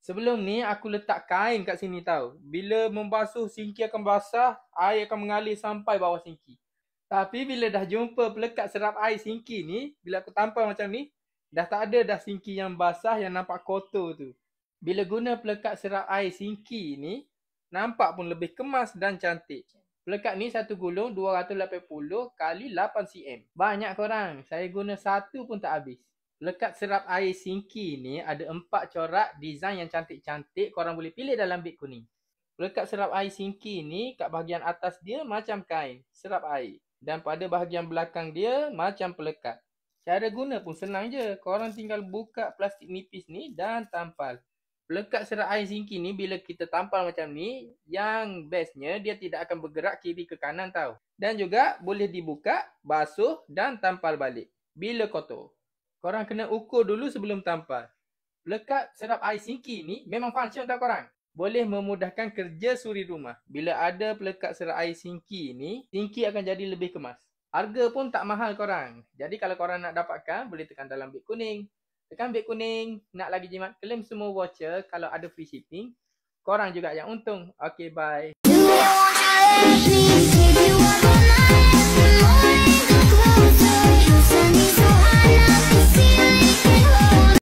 Sebelum ni aku letak kain kat sini tau. Bila membasuh, sinki akan basah, air akan mengalir sampai bawah sinki. Tapi bila dah jumpa pelekat serap air sinki ni, bila aku tampal macam ni, dah tak ada dah sinki yang basah yang nampak kotor tu. Bila guna pelekat serap air sinki ni, nampak pun lebih kemas dan cantik. Pelekat ni satu gulung 280 kali 8 cm. Banyak korang, saya guna satu pun tak habis. Pelekat serap air sinki ni ada 4 corak design yang cantik-cantik, korang boleh pilih dalam beg kuning. Pelekat serap air sinki ni kat bahagian atas dia macam kain, serap air. Dan pada bahagian belakang dia macam pelekat. Cara guna pun senang je, korang tinggal buka plastik nipis ni dan tampal. Pelekat serap air sinki ni bila kita tampal macam ni, yang bestnya dia tidak akan bergerak kiri ke kanan tau. Dan juga boleh dibuka, basuh dan tampal balik bila kotor. Korang kena ukur dulu sebelum tampal. Pelekat serap air sinki ni memang function tau korang. Boleh memudahkan kerja suri rumah. Bila ada pelekat serap air sinki ni, sinki akan jadi lebih kemas. Harga pun tak mahal korang. Jadi kalau korang nak dapatkan, boleh tekan dalam beg kuning. Tekan beg kuning, nak lagi jimat claim semua voucher kalau ada free shipping. Korang juga yang untung. Okay, bye.